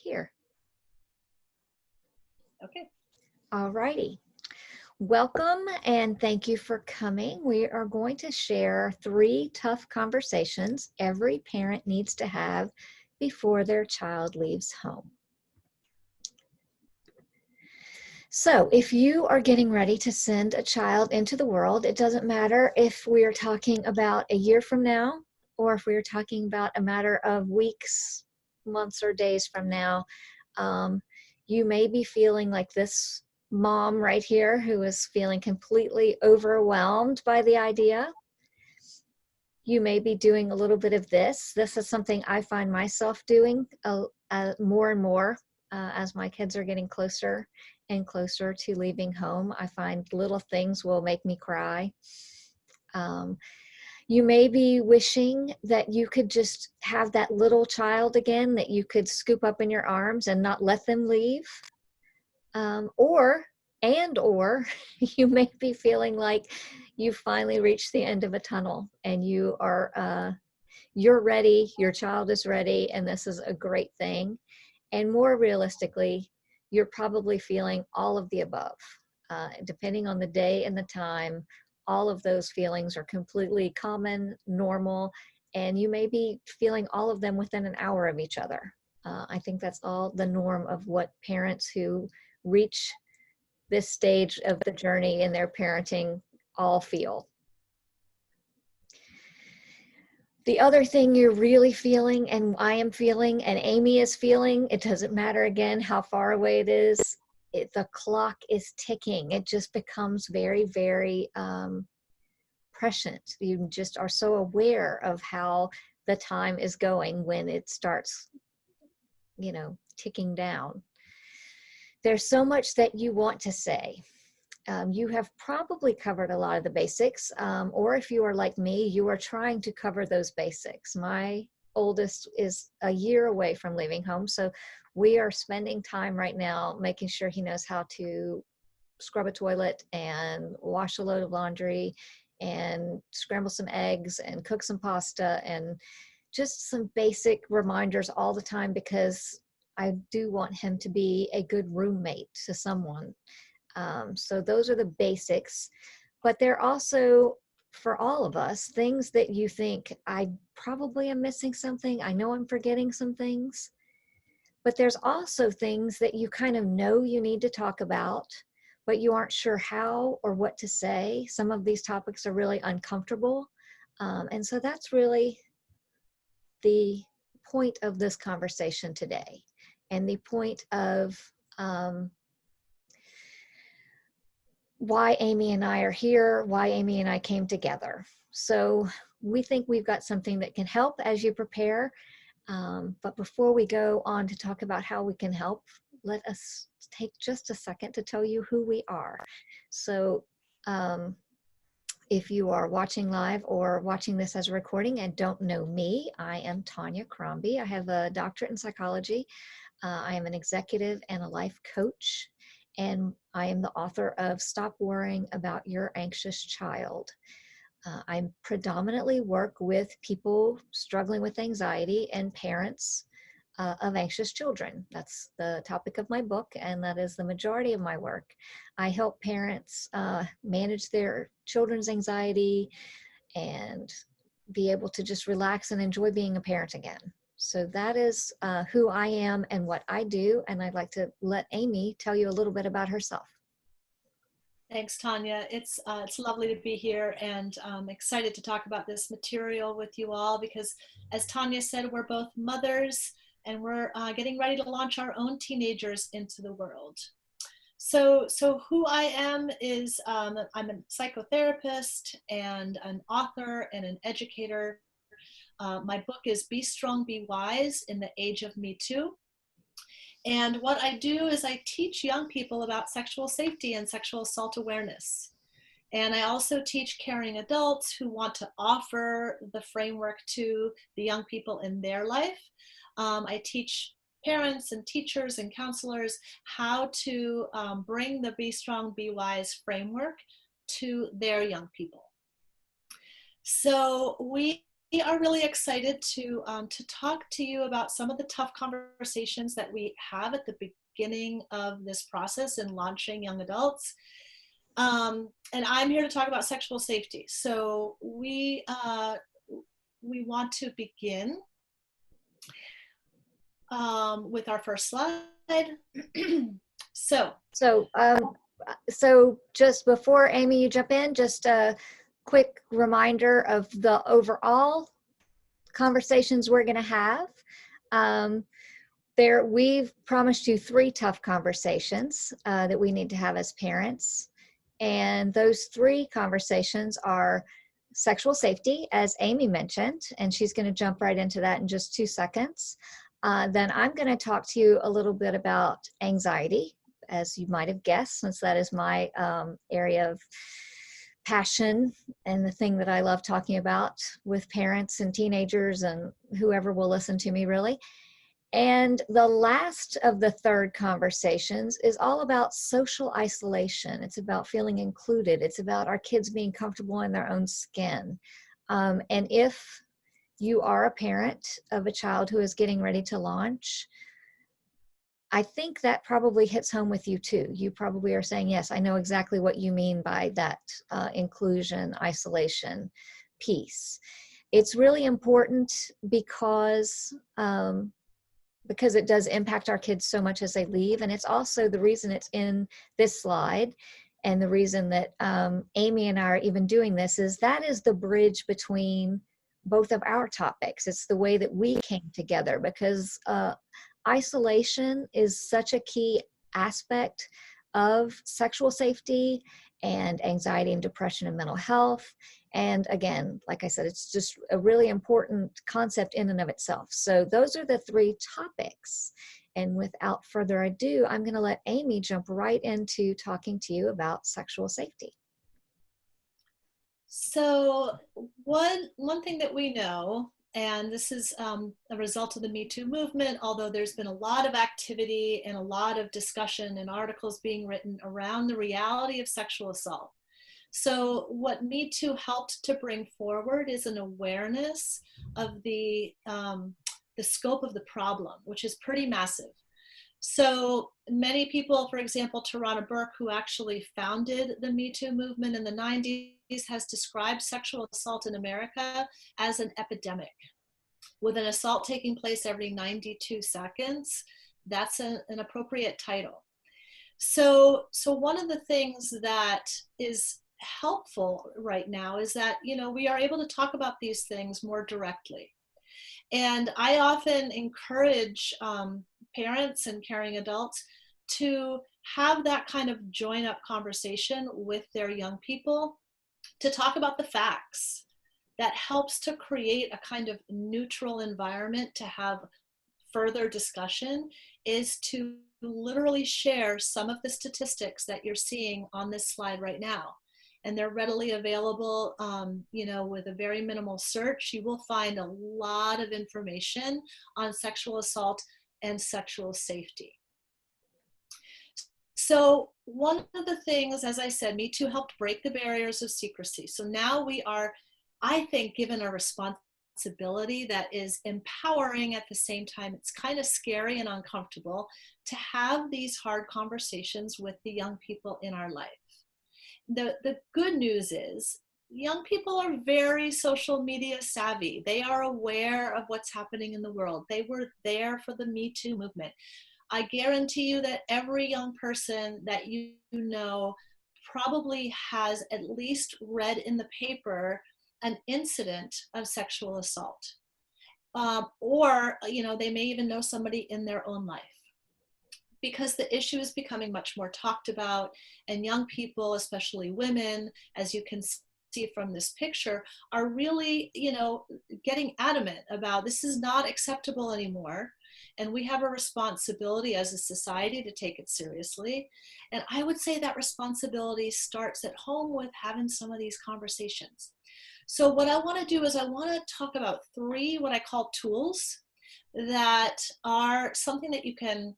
here. Okay. All righty. Welcome and thank you for coming. We are going to share 3 tough conversations every parent needs to have before their child leaves home. So if you are getting ready to send a child into the world, it doesn't matter if we are talking about a year from now or if we are talking about a matter of weeks, months, or days from now. You may be feeling like this mom right here who is feeling completely overwhelmed by the idea. You may be doing a little bit of this. This is something I find myself doing more and more as my kids are getting closer and closer to leaving home. I find little things will make me cry. You may be wishing that you could just have that little child again that you could scoop up in your arms and not let them leave. Or you may be feeling like you finally reached the end of a tunnel and you're ready, your child is ready, and this is a great thing. And more realistically, you're probably feeling all of the above. Depending on the day and the time, all of those feelings are completely common, normal, and you may be feeling all of them within an hour of each other. I think that's all the norm of what parents who reach this stage of the journey in their parenting all feel. The other thing you're really feeling, and I am feeling, and Amy is feeling, it doesn't matter again how far away it is, the clock is ticking. It just becomes very, very prescient. You just are so aware of how the time is going when it starts, ticking down. There's so much that you want to say. You have probably covered a lot of the basics, or if you are like me, you are trying to cover those basics. My oldest is a year away from leaving home, so we are spending time right now making sure he knows how to scrub a toilet and wash a load of laundry and scramble some eggs and cook some pasta and just some basic reminders all the time, because I do want him to be a good roommate to someone. So those are the basics, but they're also, for all of us, things that you think, I probably am missing something. I know I'm forgetting some things, but there's also things that you kind of know you need to talk about, but you aren't sure how or what to say. Some of these topics are really uncomfortable. And so that's really the point of this conversation today, and the point of why Amy and I are here, why Amy and I came together. So we think we've got something that can help as you prepare. But before we go on to talk about how we can help, let us take just a second to tell you who we are. So if you are watching live or watching this as a recording and don't know me, I am Tonya Crombie. I have a doctorate in psychology. I am an executive and a life coach, and I am the author of Stop Worrying About Your Anxious Child. I predominantly work with people struggling with anxiety and parents of anxious children. That's the topic of my book, and that is the majority of my work. I help parents manage their children's anxiety and be able to just relax and enjoy being a parent again. So that is who I am and what I do, and I'd like to let Amy tell you a little bit about herself. Thanks, Tonya. It's lovely to be here, and I'm excited to talk about this material with you all because, as Tonya said, we're both mothers and we're getting ready to launch our own teenagers into the world. So who I am is I'm a psychotherapist and an author and an educator. My book is Be Strong, Be Wise in the Age of Me Too. And what I do is I teach young people about sexual safety and sexual assault awareness. And I also teach caring adults who want to offer the framework to the young people in their life. I teach parents and teachers and counselors how to bring the Be Strong, Be Wise framework to their young people. So we are really excited to talk to you about some of the tough conversations that we have at the beginning of this process in launching young adults. And I'm here to talk about sexual safety. So we want to begin with our first slide. so So just before Amy, you jump in, just a quick reminder of the overall conversations we're going to have. We've promised you 3 tough conversations that we need to have as parents. And those 3 conversations are sexual safety, as Amy mentioned, and she's going to jump right into that in just 2 seconds. Then I'm going to talk to you a little bit about anxiety, as you might have guessed, since that is my area of passion and the thing that I love talking about with parents and teenagers and whoever will listen to me, really. And the last of the 3rd conversations is all about social isolation. It's about feeling included. It's about our kids being comfortable in their own skin. And if you are a parent of a child who is getting ready to launch, I think that probably hits home with you too. You probably are saying, yes, I know exactly what you mean by that inclusion, isolation piece. It's really important because it does impact our kids so much as they leave. And it's also the reason it's in this slide, and the reason that Amy and I are even doing this is that is the bridge between both of our topics. It's the way that we came together, because isolation is such a key aspect of sexual safety and anxiety and depression and mental health. And again, like I said, it's just a really important concept in and of itself. So those are the 3 topics. And without further ado, I'm going to let Amy jump right into talking to you about sexual safety. So one thing that we know, and this is a result of the Me Too movement, although there's been a lot of activity and a lot of discussion and articles being written around the reality of sexual assault. So what Me Too helped to bring forward is an awareness of the scope of the problem, which is pretty massive. So many people, for example, Tarana Burke, who actually founded the Me Too movement in the 90s, has described sexual assault in America as an epidemic. With an assault taking place every 92 seconds, that's an appropriate title. So one of the things that is helpful right now is that, we are able to talk about these things more directly. And I often encourage parents and caring adults to have that kind of join up conversation with their young people to talk about the facts. That helps to create a kind of neutral environment to have further discussion, is to literally share some of the statistics that you're seeing on this slide right now. And they're readily available, with a very minimal search. You will find a lot of information on sexual assault and sexual safety. So one of the things, as I said, Me Too helped break the barriers of secrecy. So now we are, I think, given a responsibility that is empowering at the same time. It's kind of scary and uncomfortable to have these hard conversations with the young people in our life. The good news is young people are very social media savvy. They are aware of what's happening in the world. They were there for the Me Too movement. I guarantee you that every young person that you know probably has at least read in the paper an incident of sexual assault. Or, they may even know somebody in their own life. Because the issue is becoming much more talked about, and young people, especially women, as you can see from this picture, are really, getting adamant about this is not acceptable anymore. And we have a responsibility as a society to take it seriously. And I would say that responsibility starts at home with having some of these conversations. So what I want to do is I want to talk about 3 what I call tools that are something that you can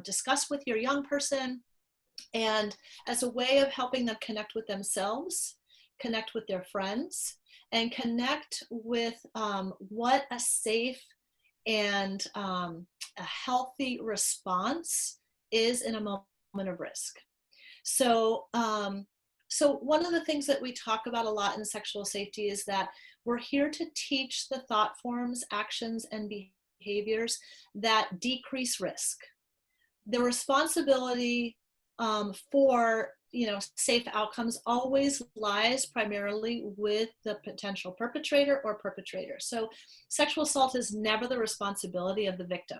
discuss with your young person, and as a way of helping them connect with themselves connect with their friends, and connect with what a safe and a healthy response is in a moment of risk. So, so one of the things that we talk about a lot in sexual safety is that we're here to teach the thought forms, actions, and behaviors that decrease risk. The responsibility for safe outcomes always lies primarily with the potential perpetrator or perpetrators. So sexual assault is never the responsibility of the victim.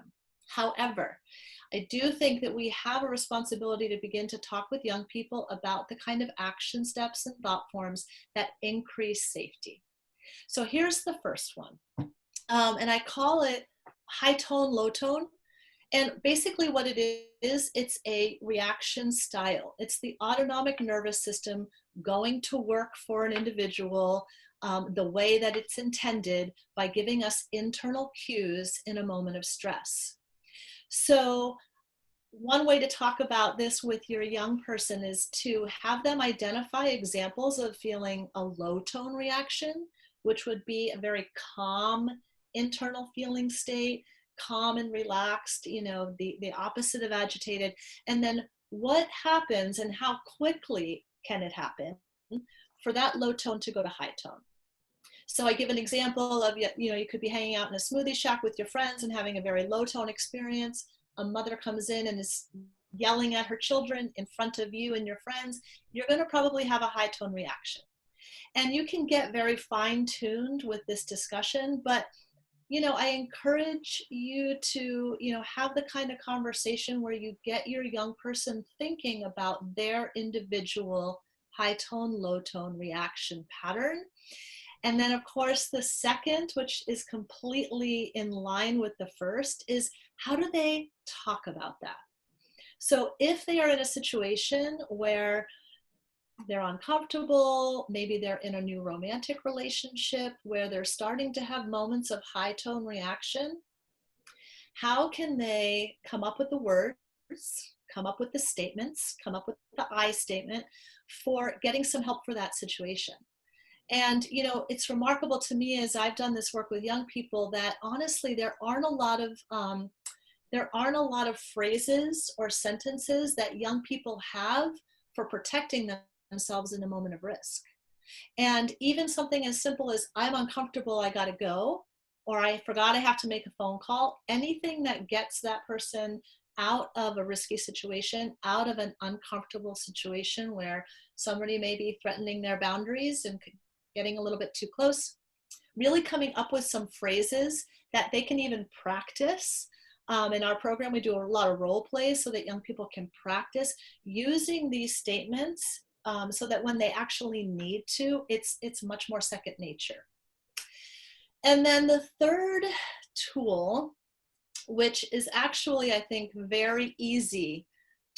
However, I do think that we have a responsibility to begin to talk with young people about the kind of action steps and thought forms that increase safety. So here's the first one. And I call it high tone, low tone. And basically what it is, it's a reaction style. It's the autonomic nervous system going to work for an individual the way that it's intended by giving us internal cues in a moment of stress. So one way to talk about this with your young person is to have them identify examples of feeling a low tone reaction, which would be a very calm internal feeling state, calm and relaxed, the opposite of agitated. And then what happens and how quickly can it happen for that low tone to go to high tone. So I give an example of, you could be hanging out in a smoothie shack with your friends and having a very low tone experience. A mother comes in and is yelling at her children in front of you and your friends. You're going to probably have a high tone reaction. And you can get very fine tuned with this discussion, but I encourage you to, have the kind of conversation where you get your young person thinking about their individual high tone, low tone reaction pattern. And then, of course, the second, which is completely in line with the first, is how do they talk about that? So if they are in a situation where they're uncomfortable, maybe they're in a new romantic relationship where they're starting to have moments of high tone reaction, how can they come up with the words, come up with the statements, come up with the I statement for getting some help for that situation? And, it's remarkable to me as I've done this work with young people that honestly, there aren't a lot of phrases or sentences that young people have for protecting themselves in a moment of risk. And even something as simple as I'm uncomfortable, I gotta go, or I forgot I have to make a phone call, anything that gets that person out of a risky situation, out of an uncomfortable situation where somebody may be threatening their boundaries and getting a little bit too close, really coming up with some phrases that they can even practice. In our program, we do a lot of role plays so that young people can practice using these statements so that when they actually need to, it's much more second nature. And then the third tool, which is actually, I think, very easy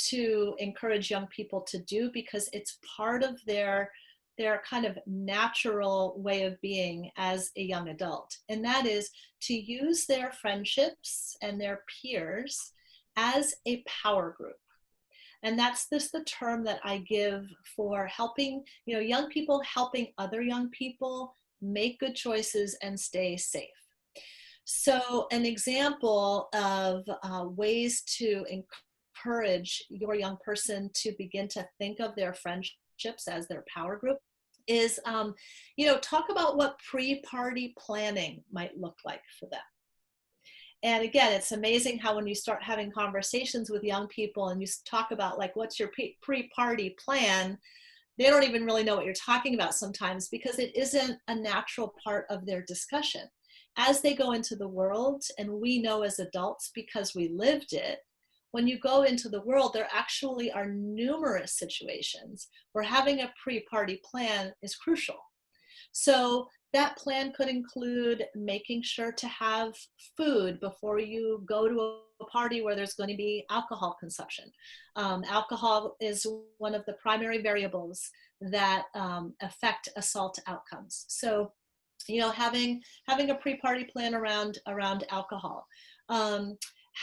to encourage young people to do because it's part of their kind of natural way of being as a young adult. And that is to use their friendships and their peers as a power group. And that's the term that I give for helping, young people helping other young people make good choices and stay safe. So an example of ways to encourage your young person to begin to think of their friendships as their power group is, talk about what pre-party planning might look like for them. And again, it's amazing how when you start having conversations with young people and you talk about like, what's your pre-party plan? They don't even really know what you're talking about sometimes because it isn't a natural part of their discussion. As they go into the world, and we know as adults because we lived it, when you go into the world, there actually are numerous situations where having a pre-party plan is crucial. So that plan could include making sure to have food before you go to a party where there's going to be alcohol consumption. Alcohol is one of the primary variables that affect assault outcomes. So, having a pre-party plan around alcohol.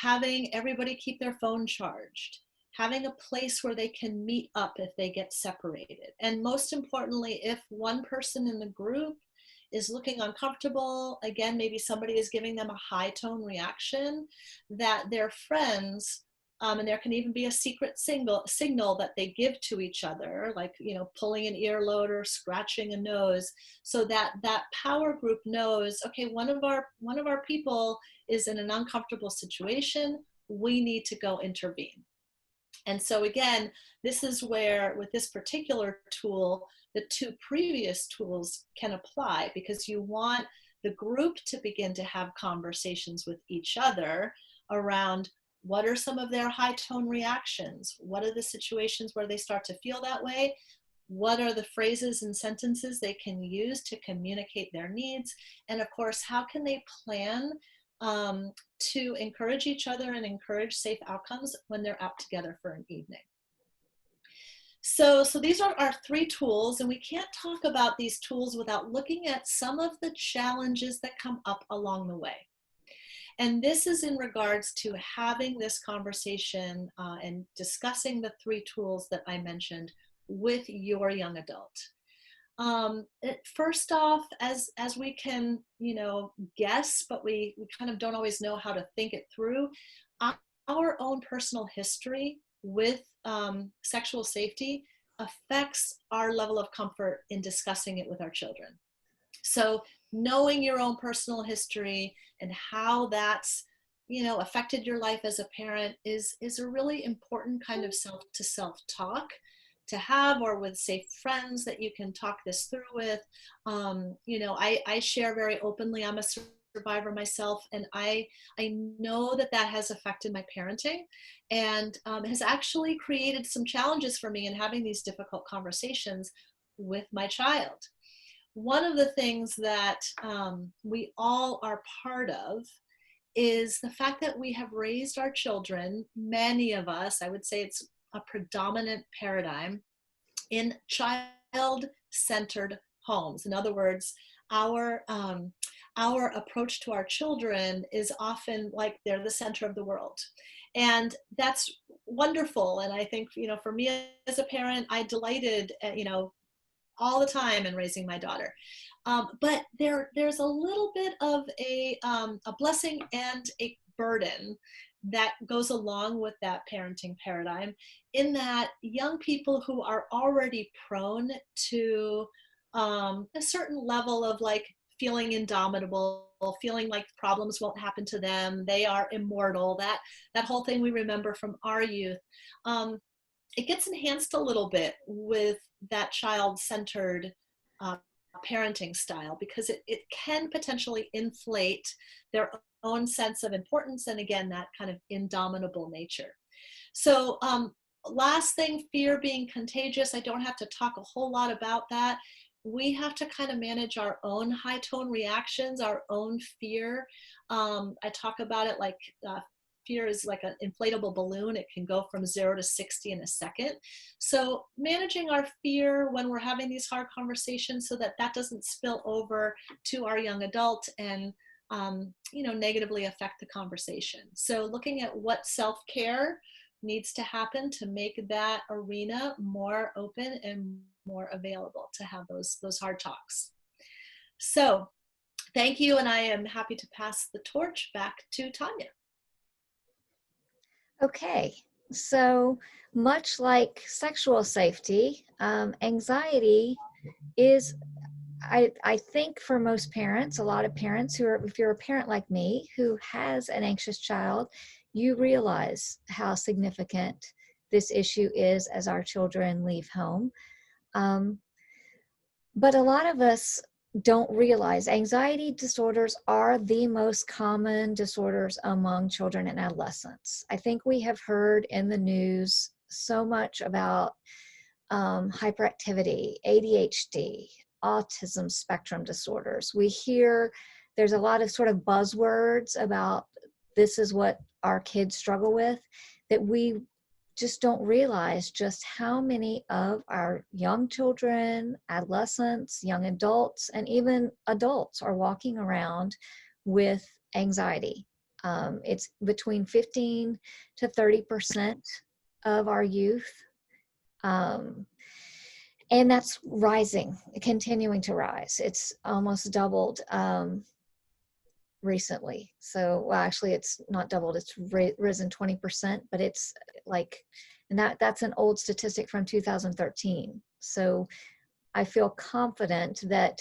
Having everybody keep their phone charged, having a place where they can meet up if they get separated. And most importantly, if one person in the group is looking uncomfortable, again, maybe somebody is giving them a high tone reaction, that their friends, and there can even be a secret signal that they give to each other, like, pulling an earlobe or scratching a nose, so that that power group knows, okay, one of our people is in an uncomfortable situation. We need to go intervene. And so again, this is where, with this particular tool, the two previous tools can apply, because you want the group to begin to have conversations with each other around what are some of their high tone reactions? What are the situations where they start to feel that way? What are the phrases and sentences they can use to communicate their needs? And of course, how can they plan to encourage each other and encourage safe outcomes when they're out together for an evening? So these are our three tools, and we can't talk about these tools without looking at some of the challenges that come up along the way. And this is in regards to having this conversation and discussing the three tools that I mentioned with your young adult. First off, as we can, guess, but we kind of don't always know how to think it through, our own personal history with sexual safety affects our level of comfort in discussing it with our children. So knowing your own personal history and how that's, affected your life as a parent is a really important kind of self-to-self talk to have, or with safe friends that you can talk this through with. I share very openly. I'm a survivor myself, and I know that has affected my parenting, and has actually created some challenges for me in having these difficult conversations with my child. One of the things that we all are part of is the fact that we have raised our children, many of us, I would say it's a predominant paradigm, in child-centered homes. In other words, our approach to our children is often like they're the center of the world. And that's wonderful. And I think, for me as a parent, I delighted, all the time in raising my daughter. But there's a little bit of a blessing and a burden that goes along with that parenting paradigm, in that young people who are already prone to a certain level of like feeling indomitable, feeling like problems won't happen to them, they are immortal, that whole thing we remember from our youth, it gets enhanced a little bit with that child-centered parenting style, because it can potentially inflate their own sense of importance, and again, that kind of indomitable nature. So last thing, fear being contagious. I don't have to talk a whole lot about that. We have to kind of manage our own high tone reactions, our own fear. I talk about it like fear is like an inflatable balloon. It can go from 0 to 60 in a second. So managing our fear when we're having these hard conversations, so that doesn't spill over to our young adult and negatively affect the conversation. So looking at what self-care needs to happen to make that arena more open and more available to have those hard talks. So thank you, and I am happy to pass the torch back to Tonya. Okay, so much like sexual safety, anxiety is, I think for most parents, a lot of parents who are, if you're a parent like me who has an anxious child, you realize how significant this issue is as our children leave home. But a lot of us don't realize anxiety disorders are the most common disorders among children and adolescents. I think we have heard in the news so much about hyperactivity, ADHD, autism spectrum disorders. We hear there's a lot of sort of buzzwords about this is what our kids struggle with, that we just don't realize just how many of our young children, adolescents, young adults, and even adults are walking around with anxiety. It's between 15 to 30% of our youth. Um, and that's rising, continuing to rise. It's almost doubled recently. So, well, actually, it's not doubled. It's risen 20%, but it's like, and that's an old statistic from 2013. So I feel confident that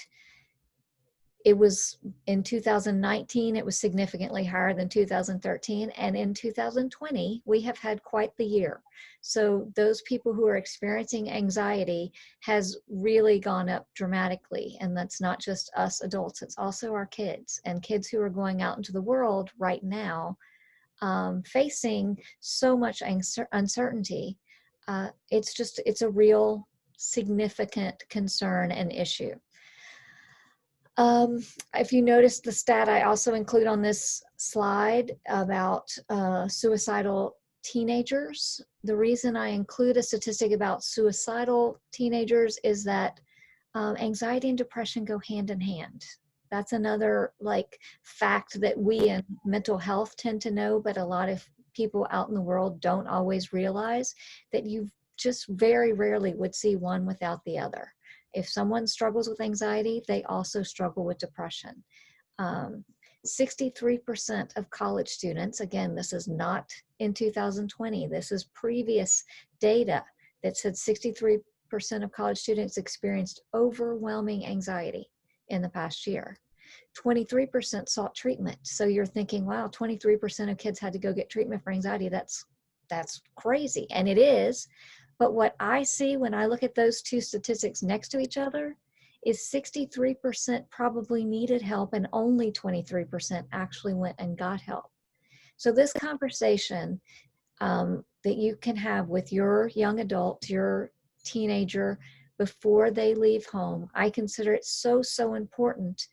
it was in 2019, it was significantly higher than 2013. And in 2020, we have had quite the year. So those people who are experiencing anxiety has really gone up dramatically. And that's not just us adults, it's also our kids and kids who are going out into the world right now, facing so much uncertainty. It's a real significant concern and issue. If you notice the stat I also include on this slide about suicidal teenagers, the reason I include a statistic about suicidal teenagers is that anxiety and depression go hand in hand. That's another like fact that we in mental health tend to know, but a lot of people out in the world don't always realize that you just very rarely would see one without the other. If someone struggles with anxiety, they also struggle with depression. 63% of college students, again, this is not in 2020, this is previous data that said 63% of college students experienced overwhelming anxiety in the past year. 23% sought treatment. So you're thinking, wow, 23% of kids had to go get treatment for anxiety. That's crazy. And it is. But what I see when I look at those two statistics next to each other is 63% probably needed help and only 23% actually went and got help. So this conversation that you can have with your young adult, your teenager, before they leave home, I consider it so, so important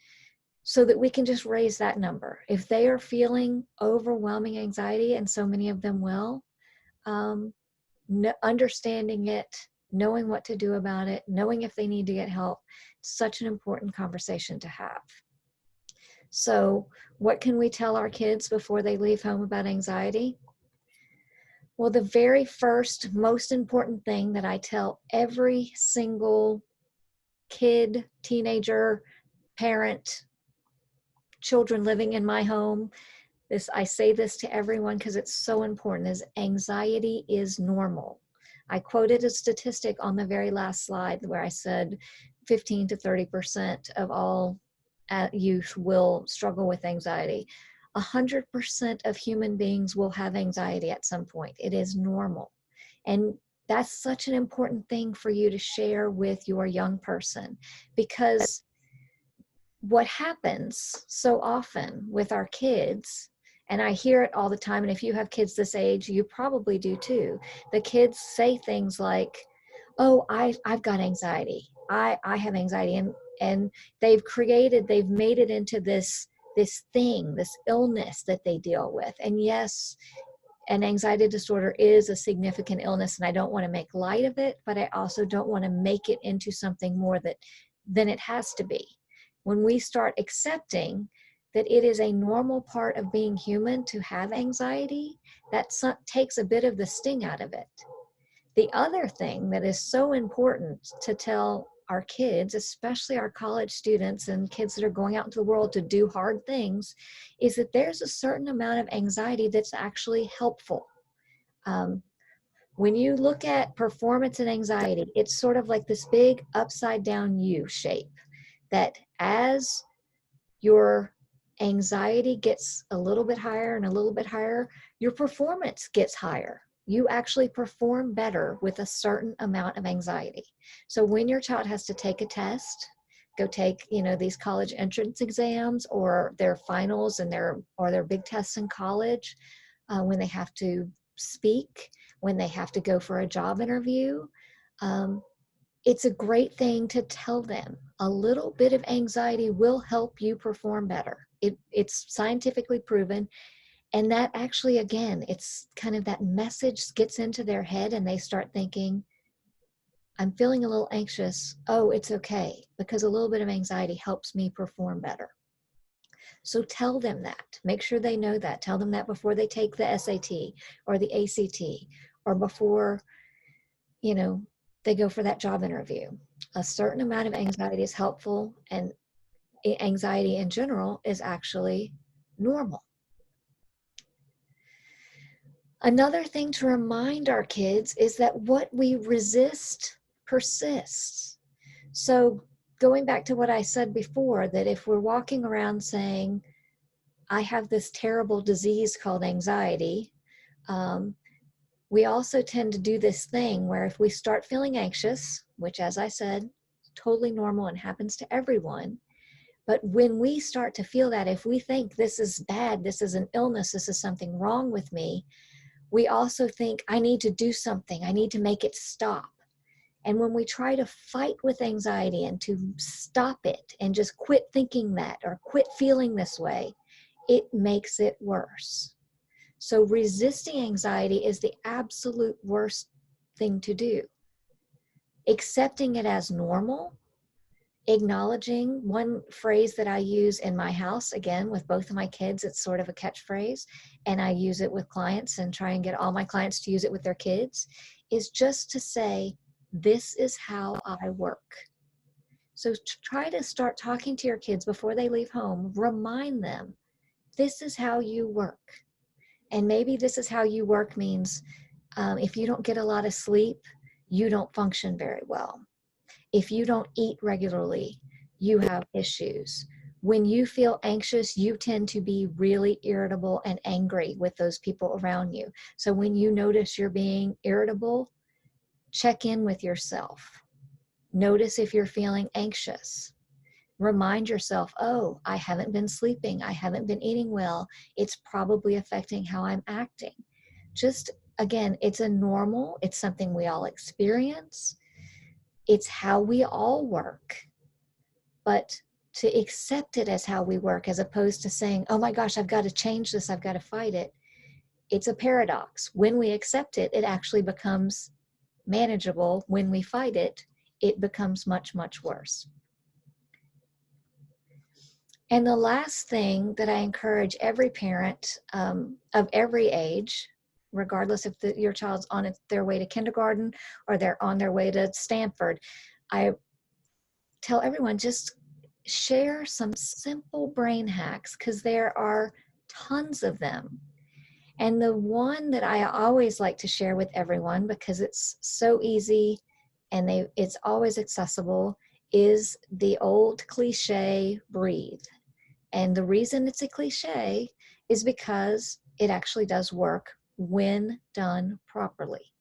so that we can just raise that number. If they are feeling overwhelming anxiety, and so many of them will, understanding it, knowing what to do about it, knowing if they need to get help, such an important conversation to have. So what can we tell our kids before they leave home about anxiety? Well, the very first, most important thing that I tell every single kid, teenager, parent, children living in my home, I say this to everyone because it's so important, is anxiety is normal. I quoted a statistic on the very last slide where I said 15 to 30% of all youth will struggle with anxiety. 100% of human beings will have anxiety at some point. It is normal. And that's such an important thing for you to share with your young person, because what happens so often with our kids, and I hear it all the time, and if you have kids this age, you probably do too. The kids say things like, oh, I've got anxiety. I have anxiety. And they've made it into this thing, this illness that they deal with. And yes, an anxiety disorder is a significant illness, and I don't want to make light of it, but I also don't want to make it into something more than it has to be. When we start accepting that it is a normal part of being human to have anxiety, that takes a bit of the sting out of it. The other thing that is so important to tell our kids, especially our college students and kids that are going out into the world to do hard things, is that there's a certain amount of anxiety that's actually helpful. When you look at performance and anxiety, it's sort of like this big upside down U shape, that as your anxiety gets a little bit higher and a little bit higher, your performance gets higher. You actually perform better with a certain amount of anxiety. So when your child has to take a test, go take, these college entrance exams or their finals and their big tests in college, when they have to speak, when they have to go for a job interview, it's a great thing to tell them. A little bit of anxiety will help you perform better. It's scientifically proven. And that actually, again, it's kind of that message gets into their head and they start thinking, I'm feeling a little anxious. Oh, it's okay, because a little bit of anxiety helps me perform better. So tell them that. Make sure they know that. Tell them that before they take the SAT or the ACT or before, they go for that job interview. A certain amount of anxiety is helpful, and anxiety in general is actually normal. Another thing to remind our kids is that what we resist persists. So going back to what I said before, that if we're walking around saying, I have this terrible disease called anxiety, we also tend to do this thing where if we start feeling anxious, which, as I said, totally normal and happens to everyone, but when we start to feel that, if we think this is bad, this is an illness, this is something wrong with me, we also think, I need to do something, I need to make it stop. And when we try to fight with anxiety and to stop it and just quit thinking that or quit feeling this way, it makes it worse. So resisting anxiety is the absolute worst thing to do. Accepting it as normal, acknowledging, one phrase that I use in my house, again, with both of my kids, it's sort of a catchphrase, and I use it with clients and try and get all my clients to use it with their kids, is just to say, this is how I work. So try to start talking to your kids before they leave home. Remind them, this is how you work. And maybe this is how you work means if you don't get a lot of sleep, you don't function very well. If you don't eat regularly, you have issues. When you feel anxious, you tend to be really irritable and angry with those people around you. So when you notice you're being irritable, check in with yourself. Notice if you're feeling anxious. Remind yourself, oh, I haven't been sleeping. I haven't been eating well. It's probably affecting how I'm acting. Just, again, it's something we all experience. It's how we all work. But to accept it as how we work, as opposed to saying, oh my gosh, I've got to change this, I've got to fight it. It's a paradox. When we accept it, it actually becomes manageable. When we fight it, it becomes much, much worse. And the last thing that I encourage every parent of every age, regardless if your child's on their way to kindergarten or they're on their way to Stanford, I tell everyone, just share some simple brain hacks, because there are tons of them. And the one that I always like to share with everyone, because it's so easy and it's always accessible, is the old cliche, breathe. And the reason it's a cliche is because it actually does work when done properly.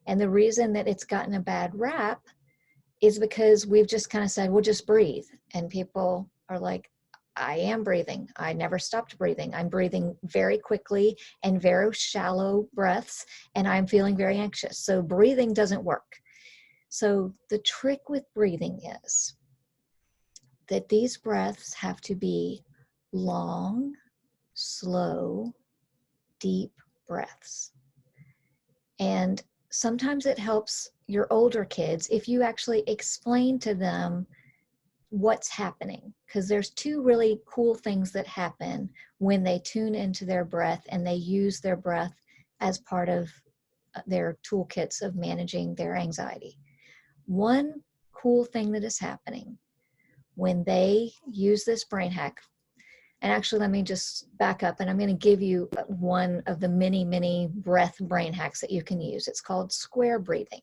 And the reason that it's gotten a bad rap is because we've just kind of said, well, just breathe. And people are like, I am breathing. I never stopped breathing. I'm breathing very quickly and very shallow breaths, and I'm feeling very anxious. So breathing doesn't work. So the trick with breathing is that these breaths have to be long, slow, deep breaths. And sometimes it helps your older kids if you actually explain to them what's happening, because there's two really cool things that happen when they tune into their breath and they use their breath as part of their toolkits of managing their anxiety. One cool thing that is happening when they use this brain hack, and actually let me just back up and I'm going to give you one of the many, many breath brain hacks that you can use. It's called square breathing.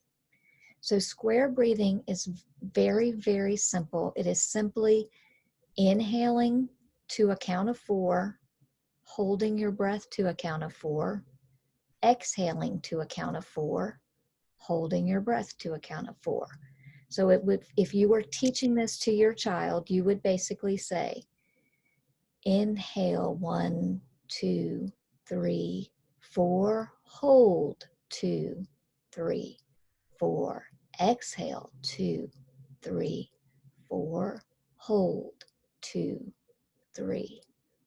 So square breathing is very, very simple. It is simply inhaling to a count of 4, holding your breath to a count of 4, exhaling to a count of 4, holding your breath to a count of 4. So it would, if you were teaching this to your child, you would basically say, inhale 1, 2, 3, 4, hold 2, 3, 4, exhale 2, 3, 4, hold 2, 3,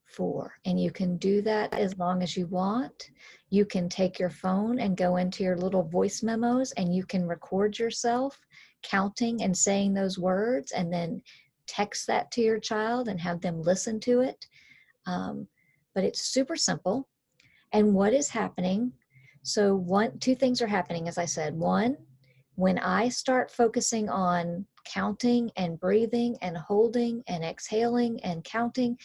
4. And you can do that as long as you want. You can take your phone and go into your little voice memos and you can record yourself counting and saying those words and then text that to your child and have them listen to it. But it's super simple. And what is happening? So two things are happening, as I said. One, when I start focusing on counting and breathing and holding and exhaling and counting,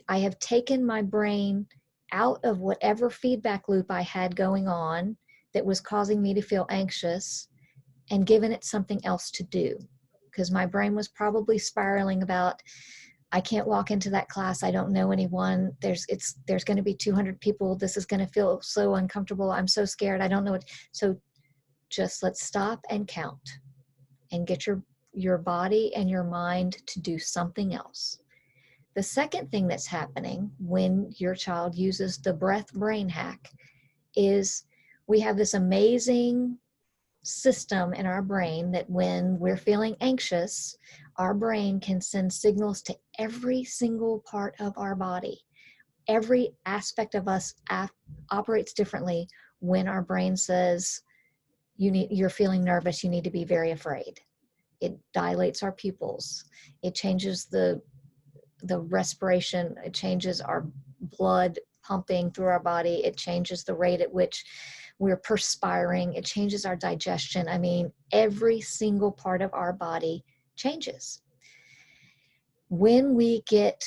I have taken my brain out of whatever feedback loop I had going on that was causing me to feel anxious and given it something else to do. Because my brain was probably spiraling about, I can't walk into that class. I don't know anyone. There's going to be 200 people. This is going to feel so uncomfortable. I'm so scared. I don't know what. So just let's stop and count and get your body and your mind to do something else. The second thing that's happening when your child uses the breath brain hack is we have this amazing system in our brain that when we're feeling anxious, our brain can send signals to every single part of our body. Every aspect of us operates differently when our brain says, you're feeling nervous, you need to be very afraid. It dilates our pupils. It changes the respiration. It changes our blood pumping through our body. It changes the rate at which we're perspiring. It changes our digestion. I mean, every single part of our body changes. When we get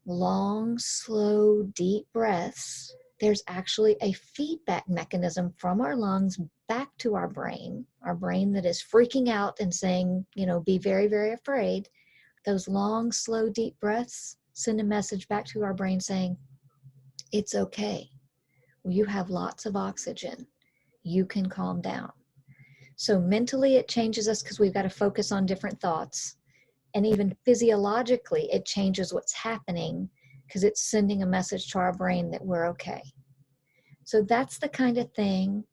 long, slow, deep breaths, there's actually a feedback mechanism from our lungs back to our brain that is freaking out and saying, be very, very afraid. Those long, slow, deep breaths send a message back to our brain saying, it's okay. You have lots of oxygen. You can calm down. So mentally it changes us because we've got to focus on different thoughts. And even physiologically, it changes what's happening because it's sending a message to our brain that we're okay. So that's the kind of thing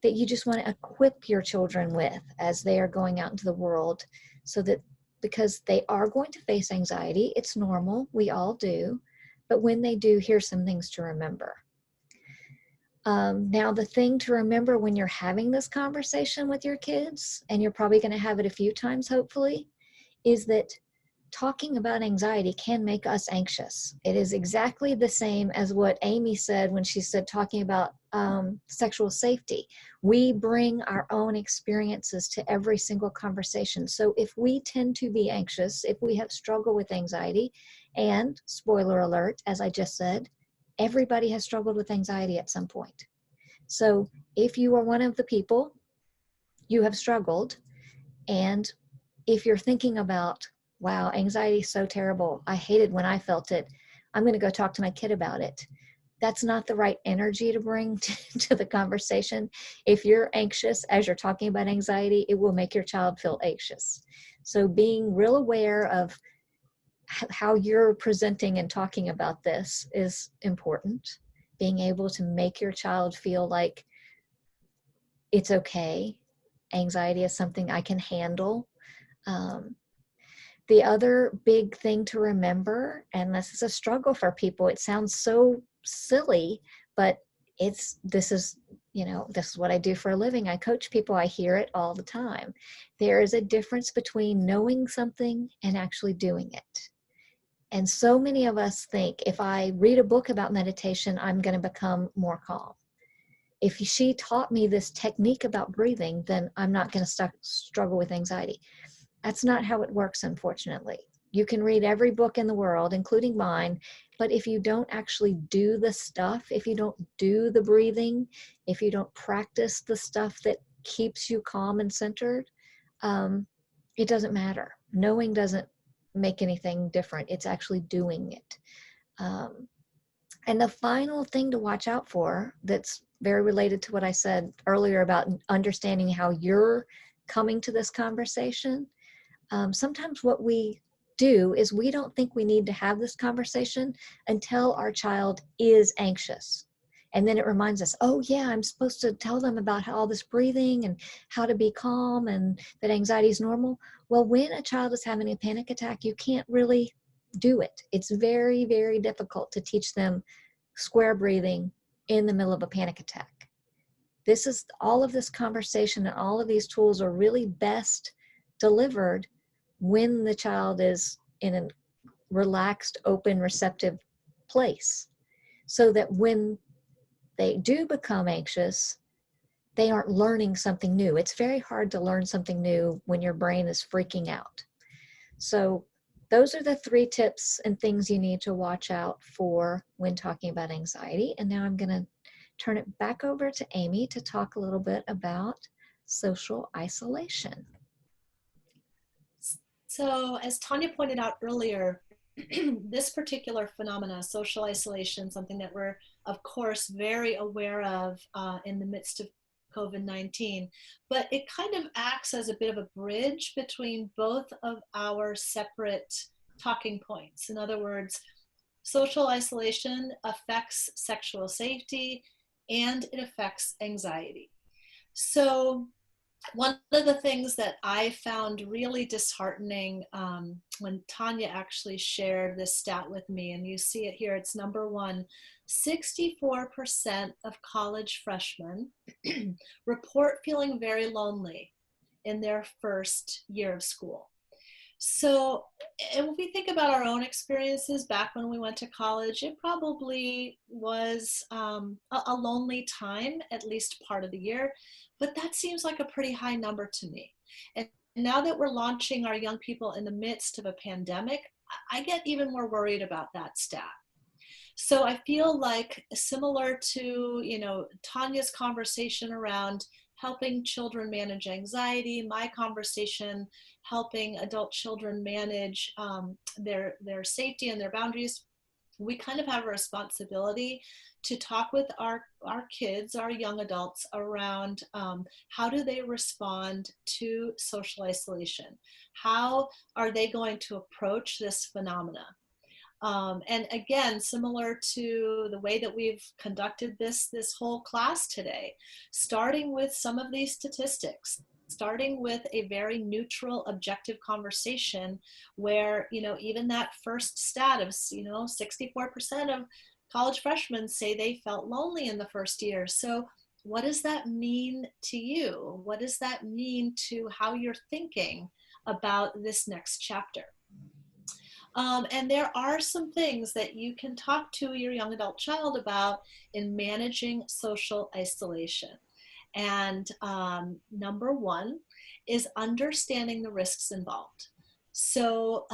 that you just want to equip your children with as they are going out into the world, so that because they are going to face anxiety, it's normal, we all do, but when they do, here's some things to remember. Now, the thing to remember when you're having this conversation with your kids, and you're probably going to have it a few times, hopefully, is that talking about anxiety can make us anxious. It is exactly the same as what Amy said when she said talking about sexual safety. We bring our own experiences to every single conversation. So if we tend to be anxious, if we have struggled with anxiety, and spoiler alert, as I just said, everybody has struggled with anxiety at some point. So if you are one of the people, you have struggled, and if you're thinking about, wow, anxiety is so terrible, I hated when I felt it, I'm going to go talk to my kid about it. That's not the right energy to bring to the conversation. If you're anxious as you're talking about anxiety, it will make your child feel anxious. So being real aware of how you're presenting and talking about this is important. Being able to make your child feel like it's okay. Anxiety is something I can handle. The other big thing to remember, and this is a struggle for people, it sounds so silly, but this is what I do for a living. I coach people. I hear it all the time. There is a difference between knowing something and actually doing it. And so many of us think, if I read a book about meditation, I'm going to become more calm. If she taught me this technique about breathing, then I'm not going to struggle with anxiety. That's not how it works, unfortunately. You can read every book in the world, including mine, but if you don't actually do the stuff, if you don't do the breathing, if you don't practice the stuff that keeps you calm and centered, it doesn't matter. Knowing doesn't make anything different. It's actually doing it. And the final thing to watch out for, that's very related to what I said earlier about understanding how you're coming to this conversation. Sometimes what we do is we don't think we need to have this conversation until our child is anxious. And then it reminds us, oh yeah, I'm supposed to tell them about all this breathing and how to be calm and that anxiety is normal. Well, when a child is having a panic attack, you can't really do it. It's very, very difficult to teach them square breathing in the middle of a panic attack. All of this conversation and all of these tools are really best delivered when the child is in a relaxed, open, receptive place, so that when they do become anxious, they aren't learning something new. It's very hard to learn something new when your brain is freaking out. So those are the 3 tips and things you need to watch out for when talking about anxiety. And now I'm going to turn it back over to Amy to talk a little bit about social isolation. So, as Tonya pointed out earlier, this particular phenomena, social isolation, something that we're, of course, very aware of in the midst of COVID-19, but it kind of acts as a bit of a bridge between both of our separate talking points. In other words, social isolation affects sexual safety and it affects anxiety. So, one of the things that I found really disheartening when Tonya actually shared this stat with me, and you see it here, it's number 1, 64% of college freshmen report feeling very lonely in their first year of school. So, and if we think about our own experiences back when we went to college, it probably was a lonely time, at least part of the year, but that seems like a pretty high number to me. And now that we're launching our young people in the midst of a pandemic, I get even more worried about that stat. So I feel like similar to, Tonya's conversation around helping children manage anxiety, my conversation helping adult children manage their safety and their boundaries, we kind of have a responsibility to talk with our kids, our young adults around how do they respond to social isolation? How are they going to approach this phenomena? And again, similar to the way that we've conducted this whole class today, starting with some of these statistics, starting with a very neutral, objective conversation where, even that first stat of, 64% of college freshmen say they felt lonely in the first year. So what does that mean to you? What does that mean to how you're thinking about this next chapter? And there are some things that you can talk to your young adult child about in managing social isolation. And number 1 is understanding the risks involved. So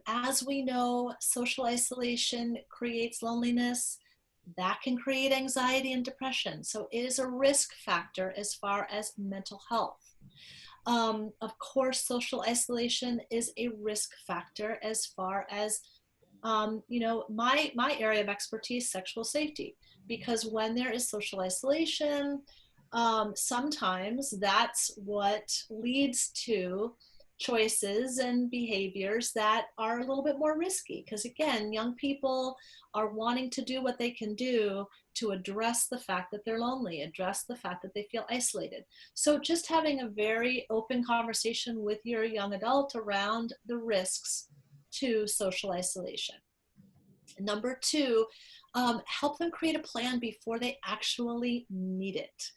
as we know, social isolation creates loneliness. That can create anxiety and depression. So it is a risk factor as far as mental health. Of course, social isolation is a risk factor as far as, my area of expertise, sexual safety, because when there is social isolation, sometimes that's what leads to choices and behaviors that are a little bit more risky. Because again, young people are wanting to do what they can do to address the fact that they're lonely, address the fact that they feel isolated. So just having a very open conversation with your young adult around the risks to social isolation. Number 2, help them create a plan before they actually need it.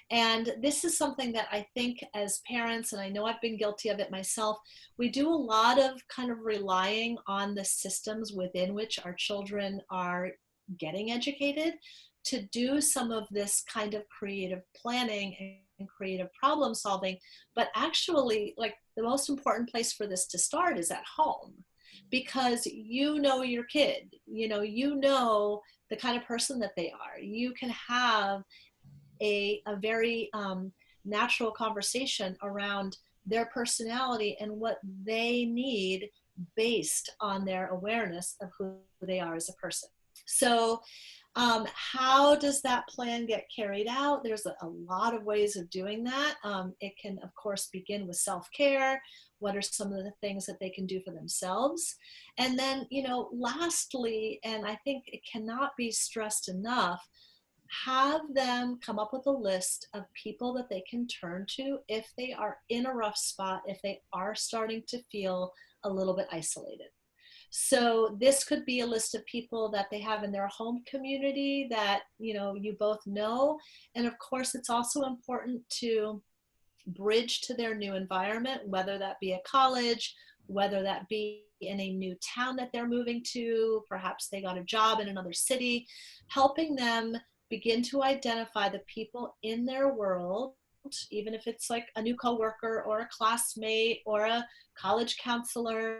And this is something that I think as parents, and I know I've been guilty of it myself, we do a lot of kind of relying on the systems within which our children are getting educated to do some of this kind of creative planning and creative problem solving. But actually, like, the most important place for this to start is at home. Because your kid, the kind of person that they are. You can have a very natural conversation around their personality and what they need based on their awareness of who they are as a person. So how does that plan get carried out? There's a lot of ways of doing that. It can, of course, begin with self-care. What are some of the things that they can do for themselves? And then, lastly, and I think it cannot be stressed enough, have them come up with a list of people that they can turn to if they are in a rough spot, if they are starting to feel a little bit isolated. So this could be a list of people that they have in their home community that, you both know. And of course, it's also important to bridge to their new environment, whether that be a college, whether that be in a new town that they're moving to, perhaps they got a job in another city, helping them begin to identify the people in their world, even if it's like a new coworker or a classmate or a college counselor,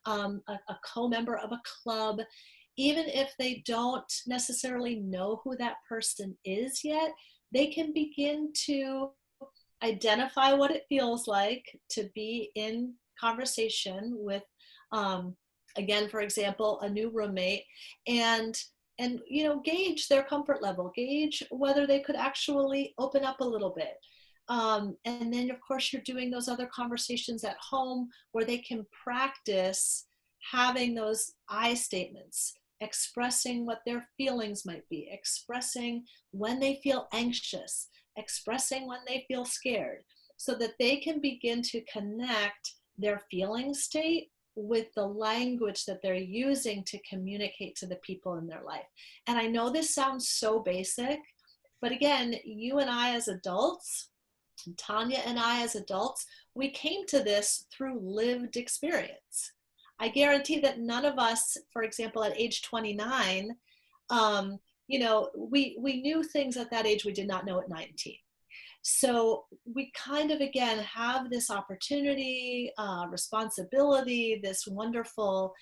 a co-member of a club, even if they don't necessarily know who that person is yet, they can begin to identify what it feels like to be in conversation with, again, for example, a new roommate, and gauge their comfort level, gauge whether they could actually open up a little bit. And then, of course, you're doing those other conversations at home where they can practice having those I statements, expressing what their feelings might be, expressing when they feel anxious, expressing when they feel scared, so that they can begin to connect their feeling state with the language that they're using to communicate to the people in their life. And I know this sounds so basic, but again, you and I as adults, Tonya and I as adults, we came to this through lived experience. I guarantee that none of us, for example, at age 29, we knew things at that age we did not know at 19. So we kind of, again, have this opportunity, responsibility, this wonderful,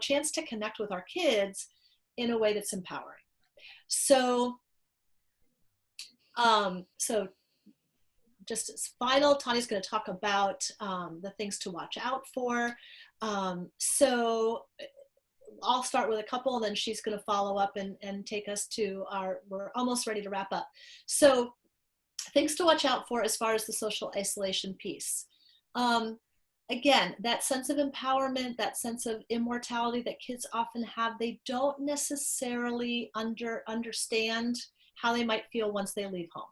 chance to connect with our kids in a way that's empowering. So, just as final, Tanya's going to talk about the things to watch out for. So I'll start with a couple, and then she's going to follow up and take us to we're almost ready to wrap up. So things to watch out for as far as the social isolation piece. Again, that sense of empowerment, that sense of immortality that kids often have, they don't necessarily understand how they might feel once they leave home.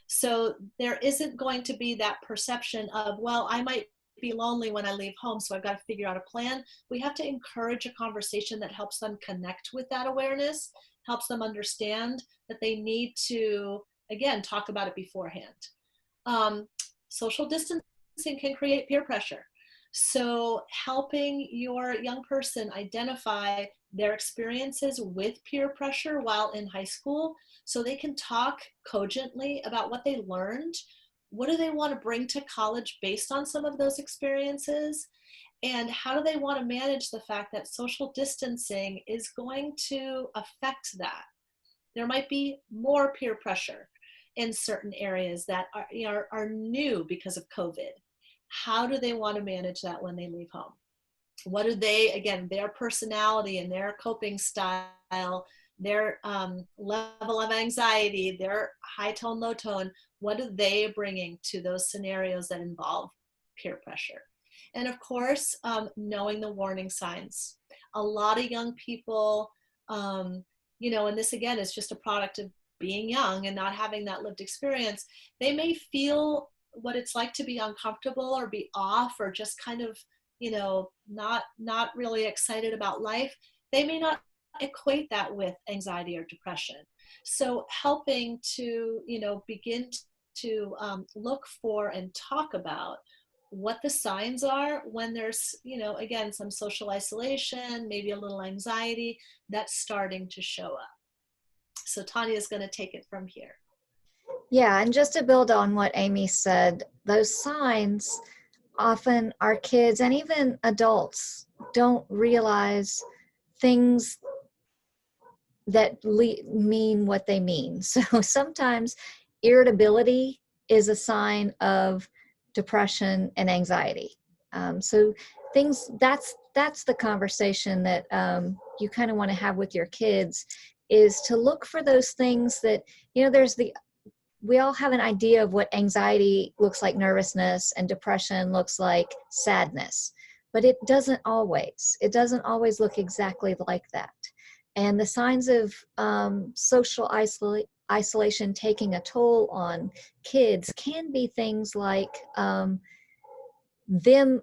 So there isn't going to be that perception of, well, I might be lonely when I leave home, so I've got to figure out a plan. We have to encourage a conversation that helps them connect with that awareness, helps them understand that they need to, again, talk about it beforehand. Social distancing can create peer pressure. So helping your young person identify their experiences with peer pressure while in high school, so they can talk cogently about what they learned, what do they want to bring to college based on some of those experiences, and how do they want to manage the fact that social distancing is going to affect that. There might be more peer pressure in certain areas that are new because of COVID. How do they want to manage that when they leave home? What do they, again, their personality and their coping style, their level of anxiety, their high tone, low tone, what are they bringing to those scenarios that involve peer pressure? And of course, knowing the warning signs. A lot of young people, and this again is just a product of being young and not having that lived experience, they may feel what it's like to be uncomfortable or be off or just kind of, not really excited about life. They may not equate that with anxiety or depression. So helping to, begin to look for and talk about what the signs are when there's, again, some social isolation, maybe a little anxiety that's starting to show up. So Tonya is going to take it from here. Yeah, and just to build on what Amy said, those signs, often our kids and even adults don't realize things that mean what they mean. So sometimes irritability is a sign of depression and anxiety. So that's the conversation that you kind of want to have with your kids, is to look for those things that, we all have an idea of what anxiety looks like, nervousness, and depression looks like sadness, but it doesn't always. It doesn't always look exactly like that. And the signs of social isolation taking a toll on kids can be things like them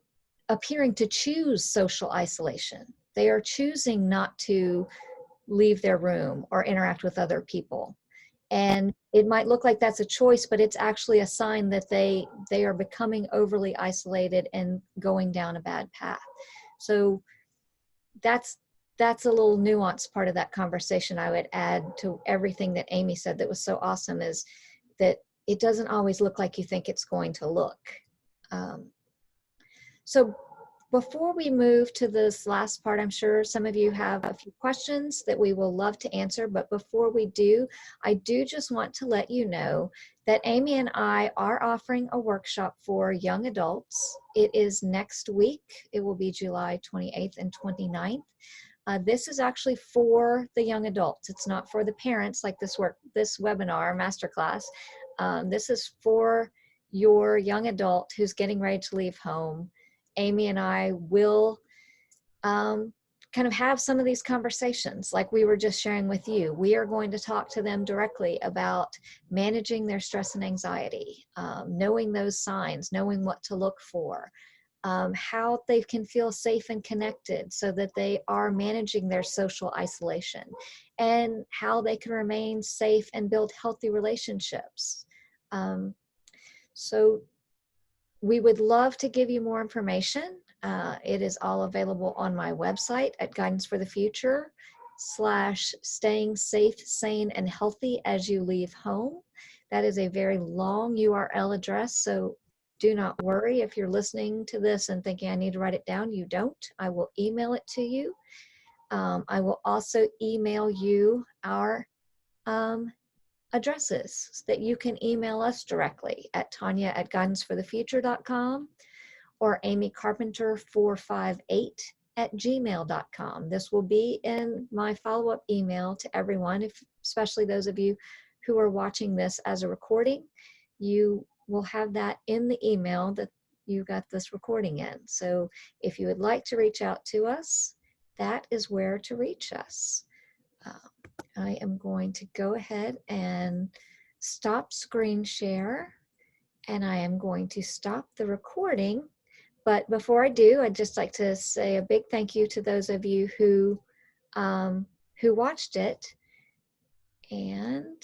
appearing to choose social isolation. They are choosing not to leave their room or interact with other people. And it might look like that's a choice, but it's actually a sign that they are becoming overly isolated and going down a bad path. So that's that's a little nuanced part of that conversation I would add to everything that Amy said that was so awesome, is that it doesn't always look like you think it's going to look. So before we move to this last part, I'm sure some of you have a few questions that we will love to answer. But before we do, I do just want to let you know that Amy and I are offering a workshop for young adults. It is next week. It will be July 28th and 29th. This is actually for the young adults. It's not for the parents like this webinar masterclass. This is for your young adult who's getting ready to leave home. Amy and I will kind of have some of these conversations like we were just sharing with you. We are going to talk to them directly about managing their stress and anxiety, knowing those signs, knowing what to look for, how they can feel safe and connected so that they are managing their social isolation, and how they can remain safe and build healthy relationships. So we would love to give you more information. It is all available on my website at guidanceforthefuture/staying safe, sane, and healthy as you leave home. That is a very long URL address, so do not worry if you're listening to this and thinking I need to write it down. You don't. I will email it to you. I will also email you our addresses so that you can email us directly at Tonya@guidanceforthefuture.com or amycarpenter458@gmail.com. This will be in my follow-up email to everyone, especially those of you who are watching this as a recording. You will have that in the email that you got this recording in. So if you would like to reach out to us, that is where to reach us. I am going to go ahead and stop screen share, and I am going to stop the recording. But before I do, I'd just like to say a big thank you to those of you who watched it. And